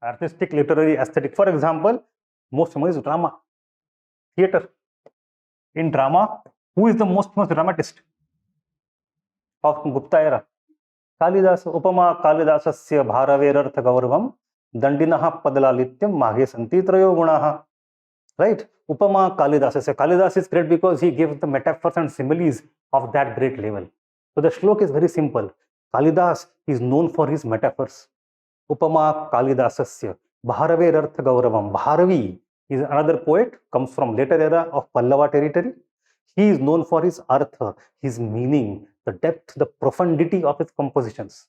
artistic, literary, aesthetic. For example, most famous is drama, theater. In drama, who is the most famous dramatist of Gupta era? Kalidas. Upama Kalidasasya Bharaverartha Gauravam Dandinaha Padalalityam Maghe Santi Trayo Gunaha. Right? Upama Kalidasasya. Kalidas is great because he gives the metaphors and similes of that great level. So the shlok is very simple. Kalidas is known for his metaphors. Upama Kalidasasya Bharaverartha Gauravam. Bharavi is another poet, comes from later era of Pallava territory. He is known for his artha, his meaning, the depth, the profundity of his compositions.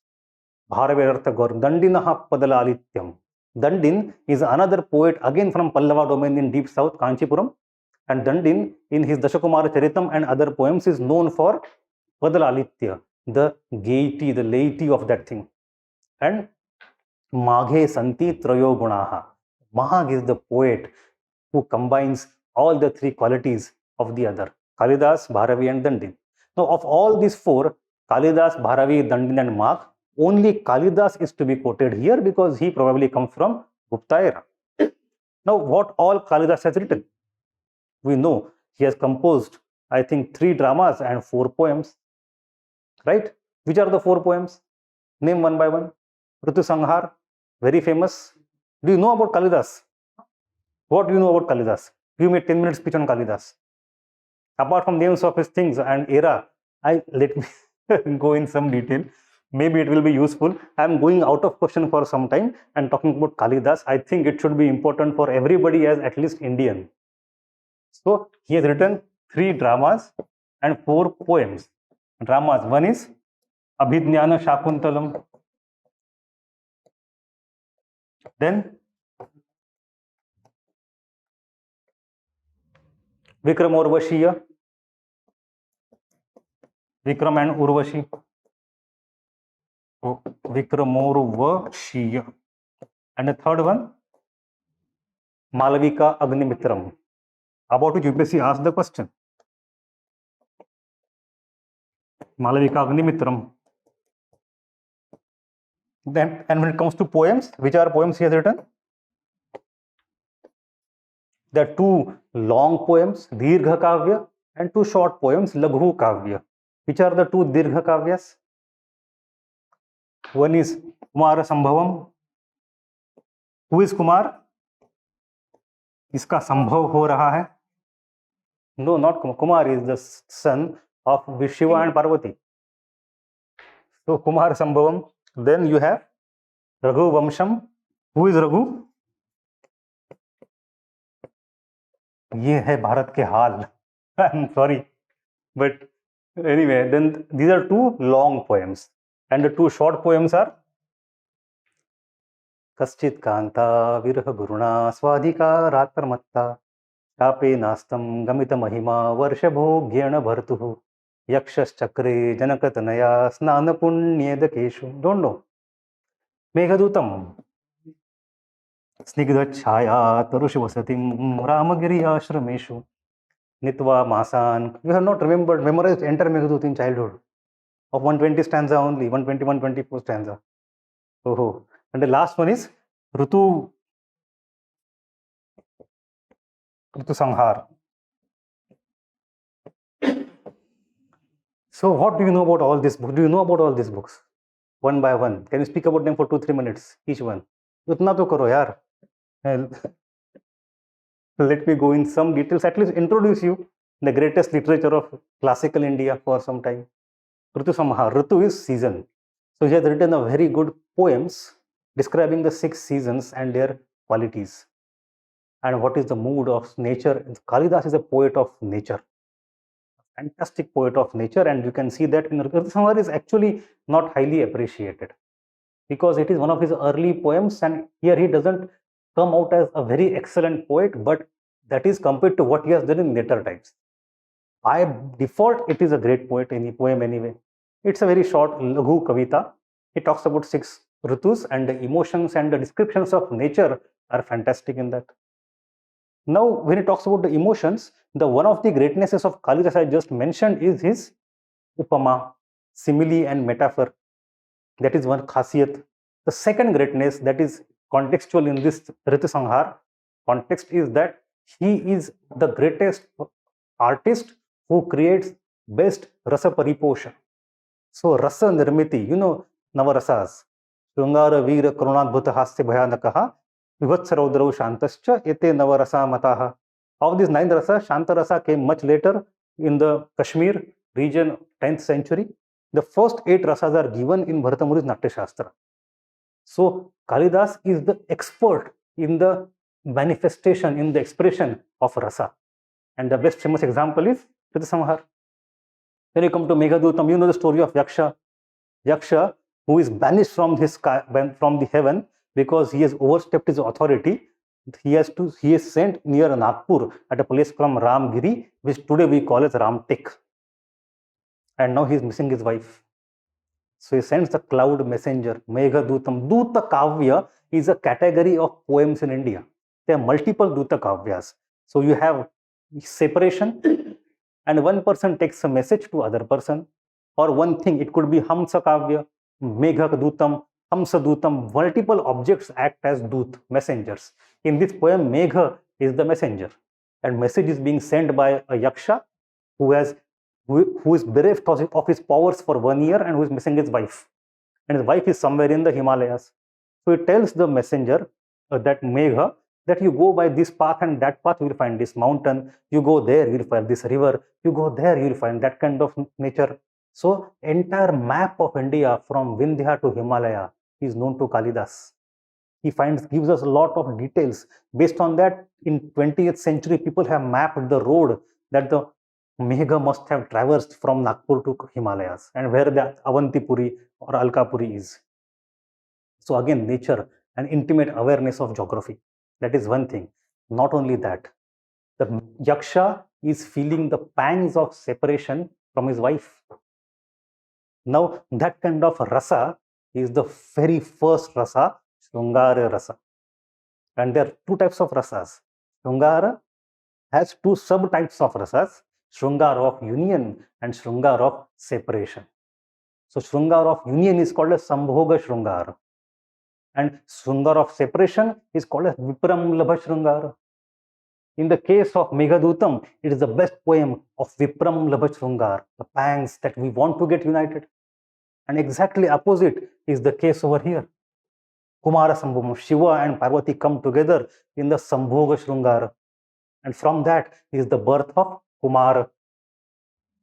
Bharaverartha Gauravam Dandinaha Padalalityam. Dandin is another poet again from Pallava domain in deep south, Kanchipuram. And Dandin in his Dashakumara Charitam and other poems is known for Padalalitya, the gaiety, the laity of that thing. And Maghe Santi Trayo Gunaha. Mag is the poet who combines all the three qualities of the other. Kalidas, Bharavi and Dandin. Now of all these four, Kalidas, Bharavi, Dandin and Mag, only Kalidas is to be quoted here because he probably comes from Gupta era. Now what all Kalidas has written? We know he has composed, I think, 3 dramas and 4 poems. Right? Which are the 4 poems? Name one by one. Ritu Sanghar, very famous. Do you know about Kalidas? What do you know about Kalidas? Give me a 10-minute speech on Kalidas. Apart from names of his things and era, let me go in some detail. Maybe it will be useful. I am going out of question for some time and talking about Kalidas. I think it should be important for everybody as at least Indian. So he has written 3 dramas and 4 poems. Dramas. One is Abhijnana Shakuntalam. Then Vikram Urvashiya. Vikram and Urvashi. So Vikramorvashiya. And the third one, Malavika Agnimitram. About which UPSC asked the question. Malavika Agnimitram. Then, and when it comes to poems, which are poems he has written? There are 2 long poems, Dirgha Kavya, and 2 short poems, Laghu Kavya. Which are the 2 Dirgha Kavyas? One is Kumara Sambhavam. Who is Kumar? Iska Sambhav ho raha hai. No, not Kumar. Kumar is the son of Shiva and Parvati. So Kumar Sambhavam. Then you have Raghu Vamsham. Who is Raghu? ये है भारत के हाल. I'm sorry, but anyway, then these are 2 long poems, and the 2 short poems are Kaschit Kanta Virha Guruna Swadhika Ratparmatta Shape Nastam Gamita Mahima Varshabhogyana Bhartuhu Yakshas Chakre Janakatanaya Snana Punyedakeshu. Don't know. Meghadutam Snigdha Chaya Tarushvasatim Ramagiri Ashrameshu Nitva Masan. You have not memorized entire Meghadut in childhood of 120 stanza only, 120, 124 stanza. Oh, and the last one is Ritu Sanghar. So what do you know about all these books? Do you know about all these books? One by one. Can you speak about them for 2-3 minutes each one? Utna to karo yaar. Let me go in some details, at least introduce you the greatest literature of classical India for some time. Ritu Samhar. Ritu is season. So he has written a very good poems describing the 6 seasons and their qualities. And what is the mood of nature. Kalidas is a poet of nature. Fantastic poet of nature, and you can see that in Ritu Samhar is actually not highly appreciated because it is one of his early poems, and here he doesn't come out as a very excellent poet, but that is compared to what he has done in later times. By default, it is a great poem anyway. It's a very short Laghu Kavita. It talks about 6 Ritus, and the emotions and the descriptions of nature are fantastic in that. Now, when he talks about the emotions, the one of the greatnesses of Kalidas I just mentioned is his upama, simile and metaphor. That is one khasiyat. The second greatness, that is contextual in this Ritu Sanghar. Context is that he is the greatest artist who creates best rasa pariposha. So rasa nirmiti, navarasas. Shrungara Veera Karunadbhuta Hasya Bhayanakaha Vivatsaraudrau Shantascha Ete Navarasa Mataha. Of these 9 rasas, Shanta rasa came much later in the Kashmir region, 10th century. The first 8 rasas are given in Bharatamuri's Natya Shastra. So Kalidas is the expert in the manifestation, in the expression of rasa. And the best famous example is Ritu Samhar. When you come to Meghadutam, you know the story of Yaksha. Yaksha, who is banished from the heaven because he has overstepped his authority. He is sent near Nagpur at a place called Ramgiri, which today we call as Ramtek. And now he is missing his wife. So he sends the cloud messenger, Meghadutam. Duta Kavya is a category of poems in India. There are multiple Duta Kavyas. So you have separation, and one person takes a message to other person, or one thing. It could be Hamsa Kavya, Megha Dutam, Hamsa Dutam. Multiple objects act as Dut, messengers. In this poem, Megha is the messenger, and message is being sent by a Yaksha who is bereft of his powers for 1 year and who is missing his wife. And his wife is somewhere in the Himalayas. So he tells the messenger, that Megha, that you go by this path and that path, you will find this mountain. You go there, you will find this river. You go there, you will find that kind of nature. So entire map of India from Vindhya to Himalaya is known to Kalidas. He gives us a lot of details. Based on that, in 20th century, people have mapped the road that the Megha must have traversed from Nagpur to Himalayas, and where the Avantipuri or Alkapuri is. So again, nature and intimate awareness of geography. That is one thing. Not only that, the Yaksha is feeling the pangs of separation from his wife. Now, that kind of rasa is the very first rasa, Shrungara rasa. And there are 2 types of rasas. Shrungara has 2 subtypes of rasas, Shrungara of union and Shrungara of separation. So Shrungara of union is called as Sambhoga Shrungara, and Shrungara of separation is called as Vipramlabha Shrungara. In the case of Meghadutam, it is the best poem of Vipramlabha Shrungara, the pangs that we want to get united. And exactly opposite is the case over here. Kumara Sambhoma, Shiva and Parvati come together in the Sambhoga Shrungara. And from that is the birth of Kumara.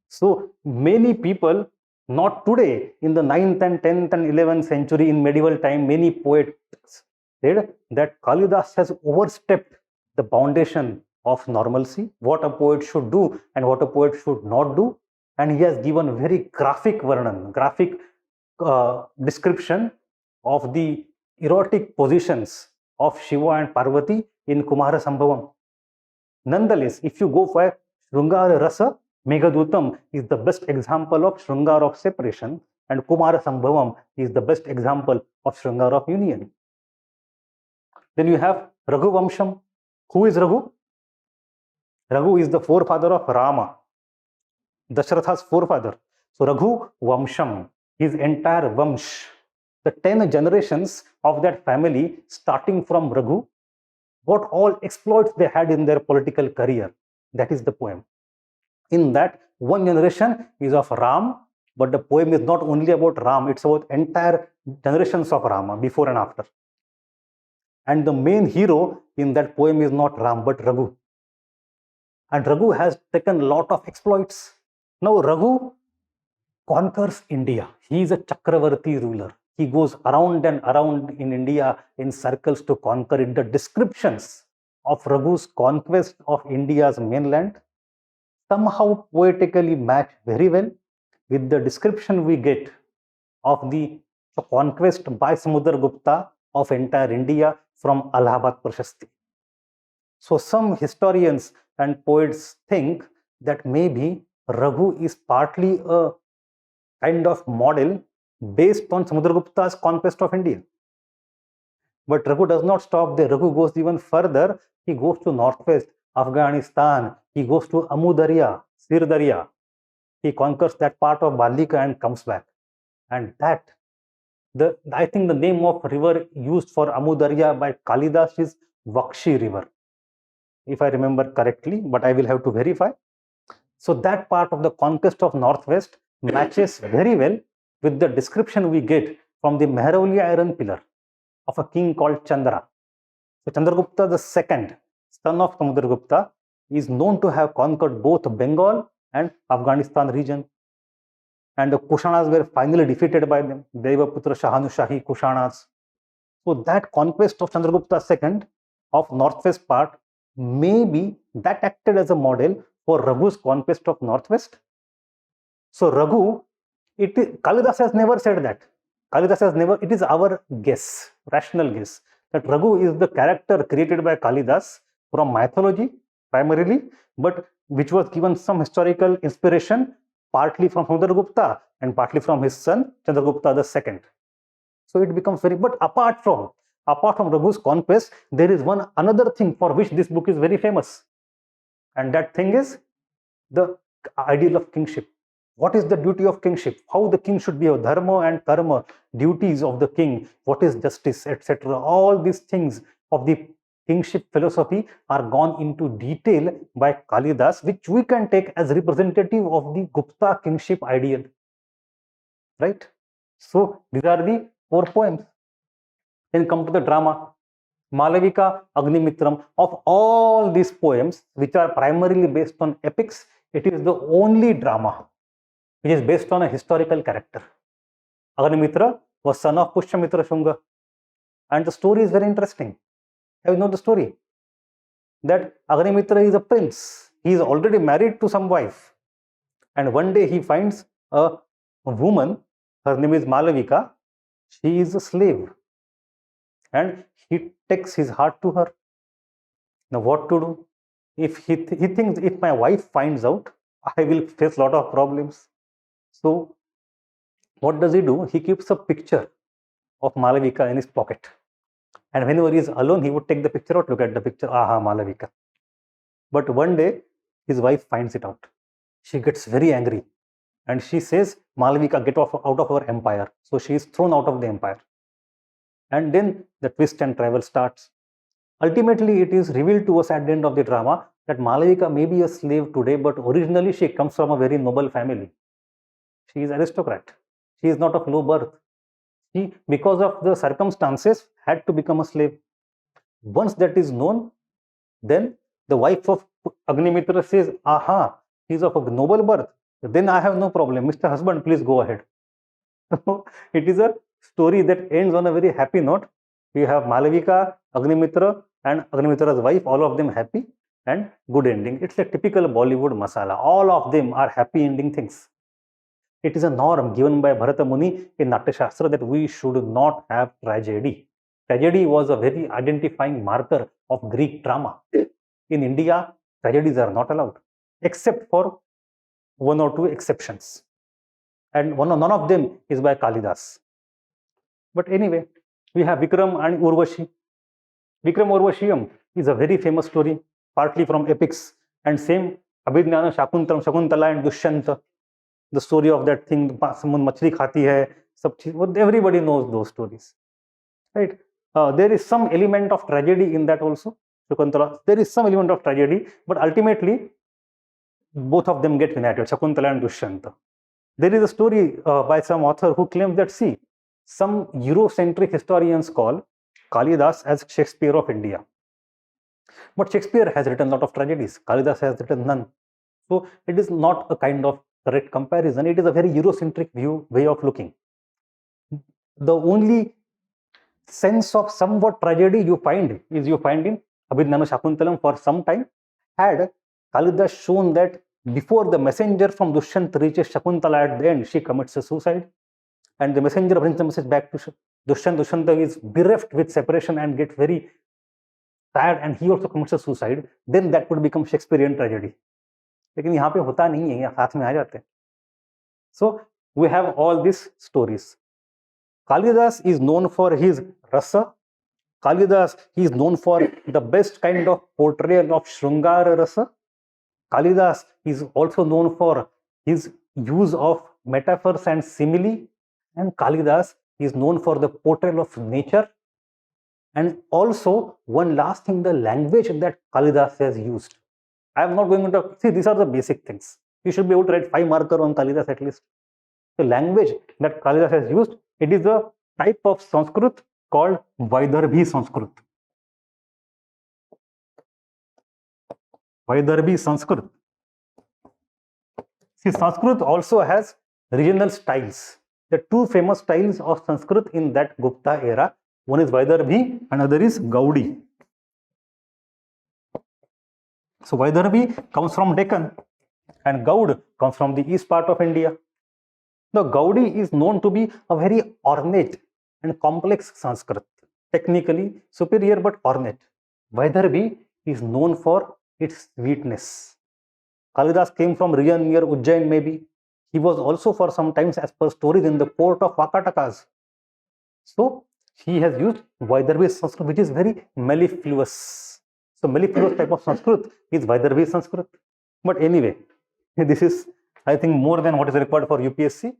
So many people, not today, in the 9th and 10th and 11th century, in medieval time, many poets said that Kalidas has overstepped the foundation of normalcy, what a poet should do and what a poet should not do. And he has given very graphic description of the erotic positions of Shiva and Parvati in Kumara Sambhavam. Nonetheless, if you go for Shrungara Rasa, Meghadutam is the best example of Shrungara of separation, and Kumara Sambhavam is the best example of Shrungara of union. Then you have Raghu Vamsham. Who is Raghu? Raghu is the forefather of Rama, Dashratha's forefather. So Raghu Vamsham, his entire Vamsh, the 10 generations of that family, starting from Raghu, what all exploits they had in their political career. That is the poem. In that, one generation is of Ram, but the poem is not only about Ram, it's about entire generations of Rama, before and after. And the main hero in that poem is not Ram, but Raghu. And Raghu has taken a lot of exploits. Now Raghu conquers India. He is a Chakravarti ruler. He goes around and around in India in circles to conquer it. The descriptions of Raghu's conquest of India's mainland somehow poetically match very well with the description we get of the conquest by Samudragupta of entire India from Allahabad Prashasti. So some historians and poets think that maybe Raghu is partly a kind of model based on Samudragupta's conquest of India. But Raghu does not stop there. Raghu goes even further. He goes to northwest Afghanistan. He goes to Amudarya, Sirdarya. He conquers that part of Balika and comes back. And that I think the name of river used for Amudarya by Kalidas is Vakshi river, if I remember correctly, but I will have to verify. So that part of the conquest of Northwest matches very well with the description we get from the Mehrauli iron pillar of a king called Chandra. So Chandragupta II, son of Samudragupta, is known to have conquered both Bengal and Afghanistan region. And the Kushanas were finally defeated by them. Devaputra Shahanushahi Kushanas. So that conquest of Chandragupta II of northwest part, maybe that acted as a model for Raghu's conquest of northwest. So Raghu, Kalidas has never said that. Kalidas has never, it is our guess, rational guess, that Raghu is the character created by Kalidas from mythology primarily, but which was given some historical inspiration, partly from Samudragupta and partly from his son Chandragupta II. So it becomes very, but apart from Raghu's conquest, there is one another thing for which this book is very famous, and that thing is the ideal of kingship. What is the duty of kingship? How the king should be, dharma and karma, duties of the king, what is justice, etc. All these things of the kingship philosophy are gone into detail by Kalidas, which we can take as representative of the Gupta kingship ideal. Right? So these are the 4 poems. Then come to the drama. Malavika, Agnimitram. Of all these poems, which are primarily based on epics, it is the only drama which is based on a historical character. Agnimitra was son of Pushyamitra Shunga. And the story is very interesting. Have you know the story? That Agnimitra is a prince. He is already married to some wife. And one day he finds a woman, her name is Malavika. She is a slave. And he takes his heart to her. Now what to do? If he thinks, if my wife finds out, I will face a lot of problems. So what does he do? He keeps a picture of Malavika in his pocket. And whenever he is alone, he would take the picture out, look at the picture, aha, Malavika. But one day, his wife finds it out. She gets very angry. And she says, Malavika, get out of our empire. So she is thrown out of the empire. And then the twist and travel starts. Ultimately, it is revealed to us at the end of the drama that Malavika may be a slave today, but originally she comes from a very noble family. She is aristocrat. She is not of low birth. She, because of the circumstances, had to become a slave. Once that is known, then the wife of Agnimitra says, aha, he is of a noble birth. Then I have no problem. Mr. Husband, please go ahead. So it is a story that ends on a very happy note. We have Malavika, Agnimitra, and Agnimitra's wife, all of them happy and good ending. It's a typical Bollywood masala. All of them are happy ending things. It is a norm given by Bharata Muni in Natya Shastra that we should not have tragedy. Tragedy was a very identifying marker of Greek drama. In India, tragedies are not allowed, except for 1 or 2 exceptions. And none of them is by Kalidas. But anyway, we have Vikram and Urvashi. Vikram Urvashiyam is a very famous story, partly from epics, and same Abhijnana Shakuntala and Dushyanta. The story of that thing, someone machli khati hai, everybody knows those stories, right? There is some element of tragedy in that also. Shakuntala, there is some element of tragedy, but ultimately both of them get united, Shakuntala and Dushyanta. There is a story by some author who claims that, see, some Eurocentric historians call Kalidas as Shakespeare of India. But Shakespeare has written a lot of tragedies. Kalidas has written none. So it is not a kind of correct comparison. It is a very Eurocentric way of looking. The only sense of somewhat tragedy you find in Abhijnana Shakuntalam for some time. Had Kalidas shown that before the messenger from Dushyant reaches Shakuntala at the end, she commits a suicide, and the messenger brings the message back to Dushyant. Dushyanta is bereft with separation and gets very sad, and he also commits a suicide. Then that would become Shakespearean tragedy. लेकिन यहाँ पे होता नहीं है, यहाँ साथ में आ जाते हैं. So we have all these stories. Kalidas is known for his rasa. Kalidas, he is known for the best kind of portrayal of Shrungara rasa. Kalidas is also known for his use of metaphors and simile. And Kalidas is known for the portrayal of nature. And also, one last thing, the language that Kalidas has used. I am not going to see, these are the basic things. You should be able to write 5 marker on Kalidas at least. The language that Kalidas has used, it is a type of Sanskrit called Vaidarbhi Sanskrit. Vaidarbhi Sanskrit. See, Sanskrit also has regional styles. The two famous styles of Sanskrit in that Gupta era, one is Vaidarbhi, another is Gaudi. So Vaidarbhi comes from Deccan and Gaud comes from the east part of India. The Gaudi is known to be a very ornate and complex Sanskrit, technically superior but ornate. Vaidarbhi is known for its sweetness. Kalidas came from region near Ujjain maybe. He was also for some times, as per stories, in the port of Vakatakas. So he has used Vaidarbhi Sanskrit, which is very mellifluous. So mellifluous type of Sanskrit is Vaidarbhi Sanskrit. But anyway, this is, I think, more than what is required for UPSC.